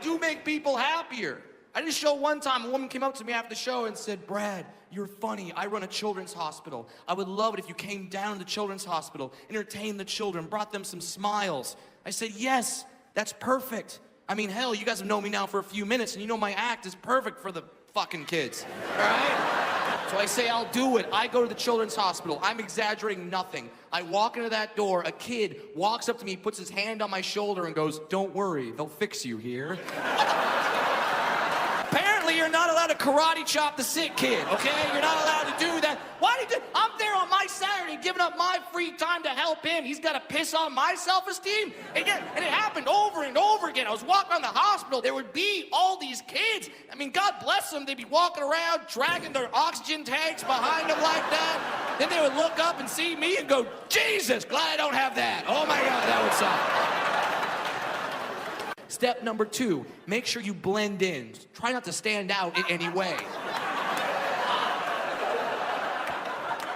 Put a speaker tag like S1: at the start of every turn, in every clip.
S1: do make people happier. I did a show one time, a woman came up to me after the show and said, Brad, you're funny. I run a children's hospital. I would love it if you came down to the children's hospital, entertained the children, brought them some smiles. I said, yes, that's perfect. I mean, hell, you guys have known me now for a few minutes, and you know my act is perfect for the fucking kids, all right? So I say, I'll do it. I go to the children's hospital. I'm exaggerating nothing. I walk into that door. A kid walks up to me, puts his hand on my shoulder, and goes, don't worry, they'll fix you here. Apparently, you're not allowed to karate chop the sick kid, okay? You're not allowed to do that. Why do you do? I'm there on my Saturday giving up my free time to help him. He's got to piss on my self-esteem? And it happened over and over again. I was walking around the hospital. There would be all these kids. I mean, God bless them. They'd be walking around, dragging their oxygen tanks behind them like that. Then they would look up and see me and go, Jesus, glad I don't have that. Oh, my God, that would suck. Step number 2, make sure you blend in. Try not to stand out in any way.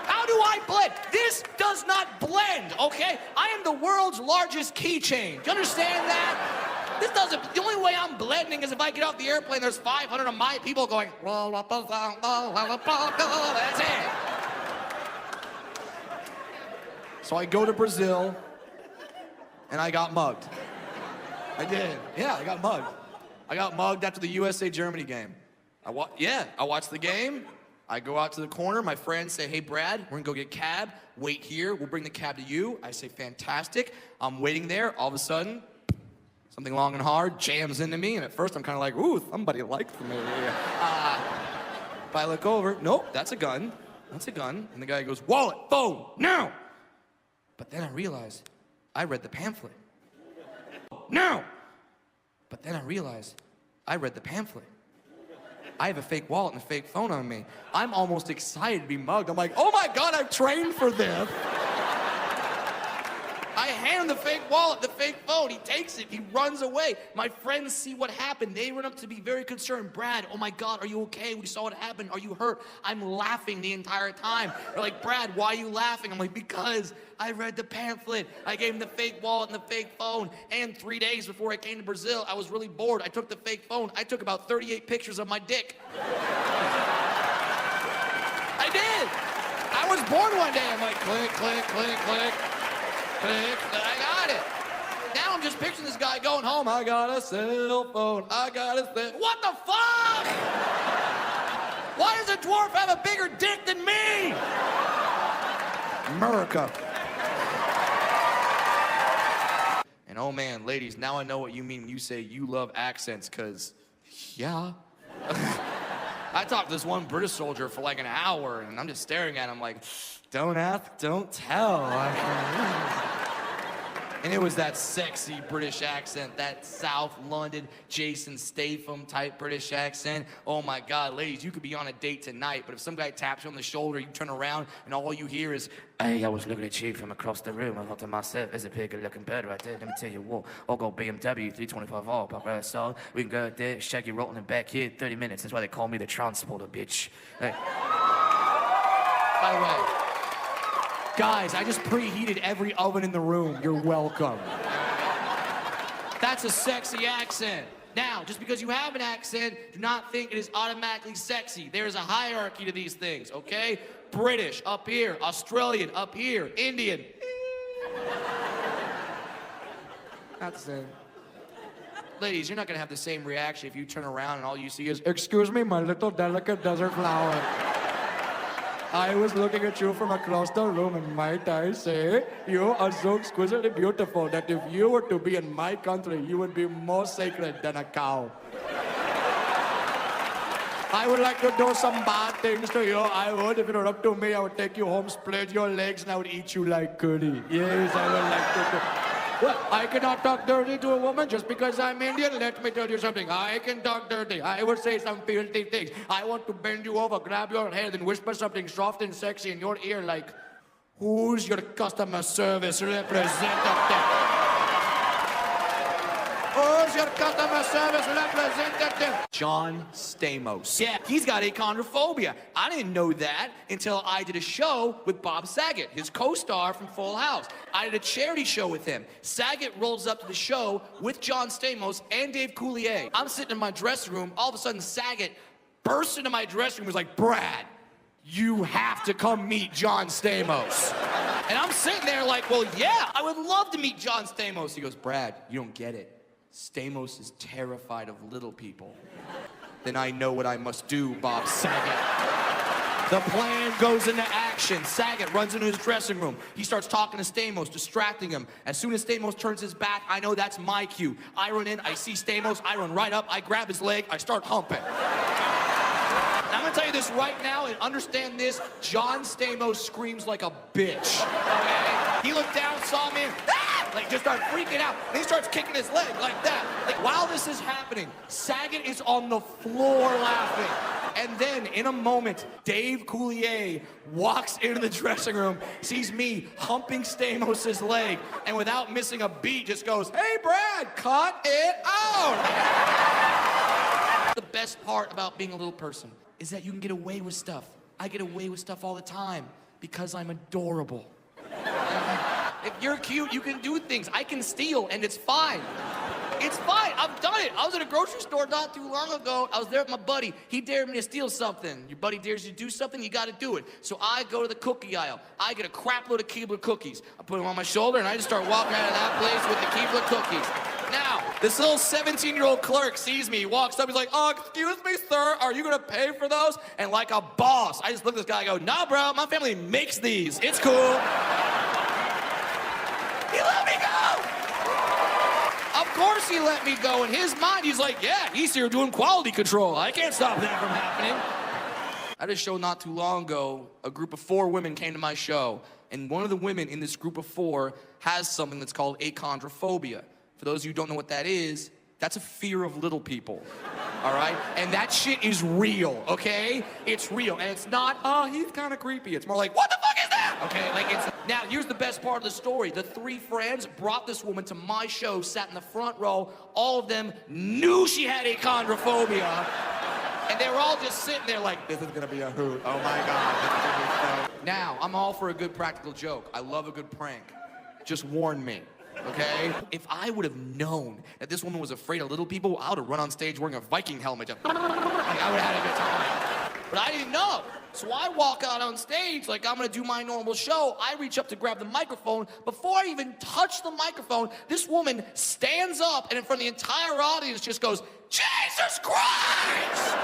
S1: How do I blend? This does not blend, okay? I am the world's largest keychain. Do you understand that? This doesn't, the only way I'm blending is if I get off the airplane, there's 500 of my people going, that's it. So I go to Brazil, and I got mugged. I did. Yeah, I got mugged. I got mugged after the USA-Germany game. I watched the game. I go out to the corner. My friends say, hey, Brad, we're going to go get a cab. Wait here. We'll bring the cab to you. I say, fantastic. I'm waiting there. All of a sudden, something long and hard jams into me. And at first, I'm kind of like, ooh, somebody liked me. But I look over. Nope, that's a gun. That's a gun. And the guy goes, wallet, phone, now. But then I realized I read the pamphlet. No! But then I realized I read the pamphlet. I have a fake wallet and a fake phone on me. I'm almost excited to be mugged. I'm like, oh my God, I've trained for this. I hand him the fake wallet, the fake phone. He takes it, he runs away. My friends see what happened. They run up to me very concerned. Brad, oh my God, are you okay? We saw what happened. Are you hurt? I'm laughing the entire time. They're like, Brad, why are you laughing? I'm like, because I read the pamphlet. I gave him the fake wallet and the fake phone. And 3 days before I came to Brazil, I was really bored. I took the fake phone. I took about 38 pictures of my dick. I did. I was bored one day. I'm like, click, click, click, click. I got it. Now I'm just picturing this guy going home. I got a cell phone. I got a cell. What the fuck? Why does a dwarf have a bigger dick than me? America. And oh man, ladies, now I know what you mean when you say you love accents, because, yeah. I talked to this one British soldier for like an hour, and I'm just staring at him like, don't ask, don't tell. And it was that sexy British accent, that South London Jason Statham type British accent. Oh my God, ladies, you could be on a date tonight, but if some guy taps you on the shoulder, you turn around and all you hear is, hey, I was looking at you from across the room. I thought to myself, there's a pretty good looking bird right there. Let me tell you what, I'll go BMW 325R, pop right so we can go out there, shag you rolling back here 30 minutes. That's why they call me the transporter, bitch. Hey. By the way, guys, I just preheated every oven in the room. You're welcome. That's a sexy accent. Now, just because you have an accent, do not think it is automatically sexy. There is a hierarchy to these things, okay? British, up here. Australian, up here. Indian. That's it. Ladies, you're not gonna have the same reaction if you turn around and all you see is, excuse me, my little delicate desert flower. I was looking at you from across the room, and might I say, you are so exquisitely beautiful that if you were to be in my country, you would be more sacred than a cow. I would like to do some bad things to you. I would. If it were up to me, I would take you home, split your legs, and I would eat you like curry. Yes, I would like to do. Well, I cannot talk dirty to a woman just because I'm Indian. Let me tell you something. I can talk dirty. I will say some filthy things. I want to bend you over, grab your head, and whisper something soft and sexy in your ear like, who's your customer service representative? Who's your customer service representative? John Stamos. Yeah, he's got achondrophobia. I didn't know that until I did a show with Bob Saget, his co-star from Full House. I did a charity show with him. Saget rolls up to the show with John Stamos and Dave Coulier. I'm sitting in my dressing room. All of a sudden, Saget burst into my dressing room and was like, Brad, you have to come meet John Stamos. And I'm sitting there like, well, yeah, I would love to meet John Stamos. He goes, Brad, you don't get it. Stamos is terrified of little people. Then I know what I must do, Bob Saget. The plan goes into action. Saget runs into his dressing room. He starts talking to Stamos, distracting him. As soon as Stamos turns his back, I know that's my cue. I run in, I see Stamos, I run right up, I grab his leg, I start humping. And I'm gonna tell you this right now, and understand this, John Stamos screams like a bitch, okay? He looked down, saw me, and like just started freaking out. And he starts kicking his leg like that. Like while this is happening, Saget is on the floor laughing. And then in a moment, Dave Coulier walks into the dressing room, sees me humping Stamos' leg, and without missing a beat just goes, hey Brad, cut it out. The best part about being a little person is that you can get away with stuff. I get away with stuff all the time because I'm adorable. If you're cute, you can do things. I can steal, and it's fine. It's fine. I've done it. I was at a grocery store not too long ago. I was there with my buddy. He dared me to steal something. Your buddy dares you to do something, you got to do it. So I go to the cookie aisle. I get a crap load of Keebler cookies. I put them on my shoulder, and I just start walking out of that place with the Keebler cookies. Now, this little 17-year-old clerk sees me. He walks up. He's like, excuse me, sir. Are you going to pay for those? And like a boss, I just look at this guy and go, nah, bro. My family makes these. It's cool. He let me go! Of course he let me go. In his mind, he's like, yeah, he's here doing quality control. I can't stop that from happening. At a show not too long ago, a group of 4 women came to my show, and one of the women in this group of 4 has something that's called achondrophobia. For those of you who don't know what that is, that's a fear of little people, all right? And that shit is real, okay? It's real, and it's not, he's kind of creepy. It's more like, what the fuck is that? Okay, like it's... Now, here's the best part of the story. The 3 friends brought this woman to my show, sat in the front row. All of them knew she had achondrophobia, and they were all just sitting there like, this is gonna be a hoot. Oh my God, this is gonna be so... Now, I'm all for a good practical joke. I love a good prank. Just warn me. Okay? If I would have known that this woman was afraid of little people, I would have run on stage wearing a Viking helmet. Just, like, I would have had a good time. But I didn't know. So I walk out on stage like I'm gonna do my normal show. I reach up to grab the microphone. Before I even touch the microphone, this woman stands up and in front of the entire audience just goes, Jesus Christ!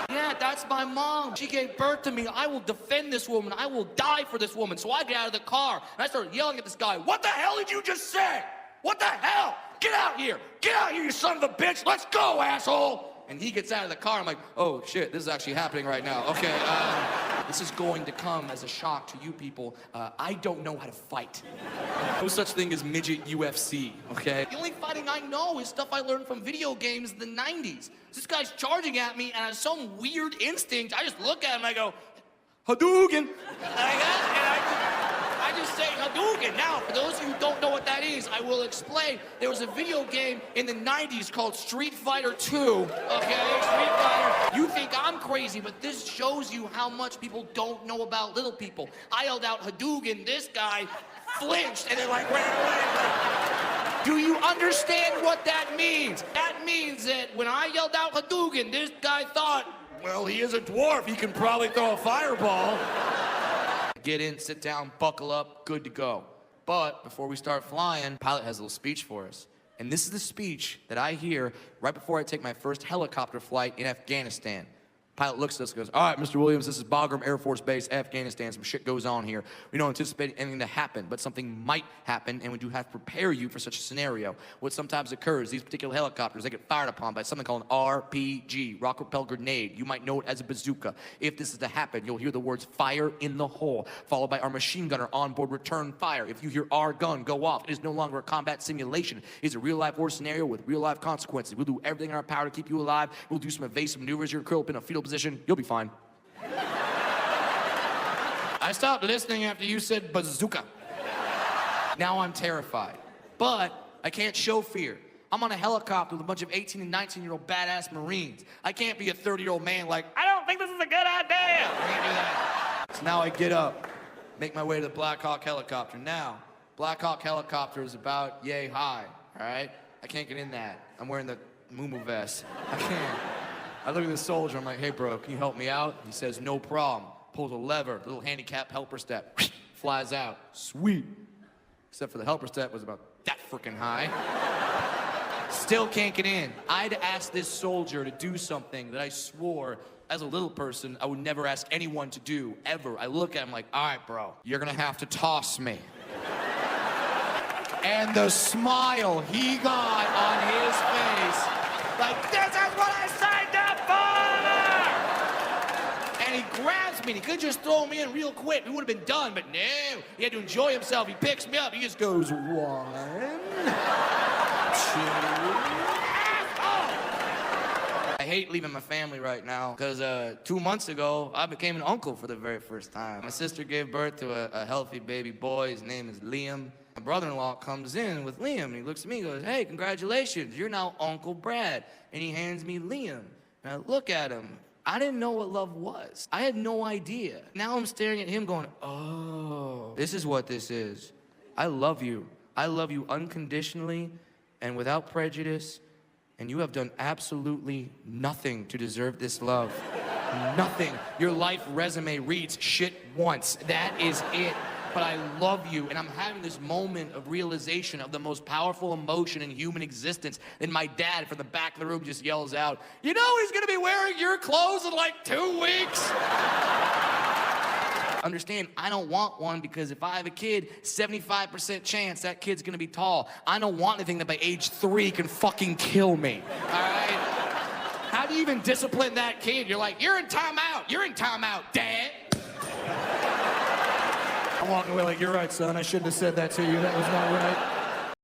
S1: Yeah, that's my mom. She gave birth to me. I will defend this woman. I will die for this woman. So I get out of the car, and I start yelling at this guy, what the hell did you just say? What the hell? Get out here. Get out here, you son of a bitch. Let's go, asshole. And he gets out of the car. I'm like, oh, shit, this is actually happening right now. Okay, this is going to come as a shock to you people. I don't know how to fight. No such thing as midget UFC, okay? The only fighting I know is stuff I learned from video games in the 90s. This guy's charging at me, and I have some weird instinct. I just look at him, and I go, Hadouken! I just say Hadouken. Now, for those of you who don't know what that is, I will explain. There was a video game in the 90s called Street Fighter 2, okay? Street Fighter. You think I'm crazy, but this shows you how much people don't know about little people. I yelled out Hadouken, this guy flinched, and then like ran away. Do you understand what that means? That means that when I yelled out Hadouken, this guy thought, well, he is a dwarf. He can probably throw a fireball. Get in, sit down, buckle up, good to go. But before we start flying, pilot has a little speech for us. And this is the speech that I hear right before I take my first helicopter flight in Afghanistan. Pilot looks at us and goes, all right, Mr. Williams, this is Bagram Air Force Base, Afghanistan. Some shit goes on here. We don't anticipate anything to happen, but something might happen, and we do have to prepare you for such a scenario. What sometimes occurs, these particular helicopters, they get fired upon by something called an RPG, rocket propelled grenade. You might know it as a bazooka. If this is to happen, you'll hear the words fire in the hole, followed by our machine gunner on board return fire. If you hear our gun go off, it is no longer a combat simulation. It's a real-life war scenario with real-life consequences. We'll do everything in our power to keep you alive. We'll do some evasive maneuvers. You're curled up in a fetal position. You'll be fine. I stopped listening after you said bazooka. Now I'm terrified. But I can't show fear. I'm on a helicopter with a bunch of 18 and 19-year-old badass Marines. I can't be a 30-year-old man like, I don't think this is a good idea. I can't do that. So now I get up, make my way to the Black Hawk helicopter. Now, Black Hawk helicopter is about yay high, all right? I can't get in that. I'm wearing the moo vest. I can't. I look at the soldier, I'm like, hey bro, can you help me out? He says, no problem. Pulls a lever, little handicap helper step, flies out. Sweet. Except for the helper step was about that freaking high. Still can't get in. I had to ask this soldier to do something that I swore as a little person I would never ask anyone to do, ever. I look at him like, all right, bro, you're gonna have to toss me. And the smile he got on his face, like, this is what I signed up for! And he grabs me, and he could just throw me in real quick. We would have been done, but no. He had to enjoy himself. He picks me up. He just goes, 1, 2, I hate leaving my family right now, because 2 months ago, I became an uncle for the very first time. My sister gave birth to a healthy baby boy. His name is Liam. My brother-in-law comes in with Liam, and he looks at me and goes, hey, congratulations, you're now Uncle Brad. And he hands me Liam. And I look at him. I didn't know what love was. I had no idea. Now I'm staring at him going, oh, this is what this is. I love you. I love you unconditionally and without prejudice, and you have done absolutely nothing to deserve this love. Nothing. Your life resume reads shit once. That is it. But I love you, and I'm having this moment of realization of the most powerful emotion in human existence. And my dad from the back of the room just yells out, you know he's gonna be wearing your clothes in like 2 weeks? Understand, I don't want one because if I have a kid, 75% chance that kid's gonna be tall. I don't want anything that by age 3 can fucking kill me, all right? How do you even discipline that kid? You're like, you're in timeout, Dad. I'm walking away like, you're right, son. I shouldn't have said that to you. That was not right.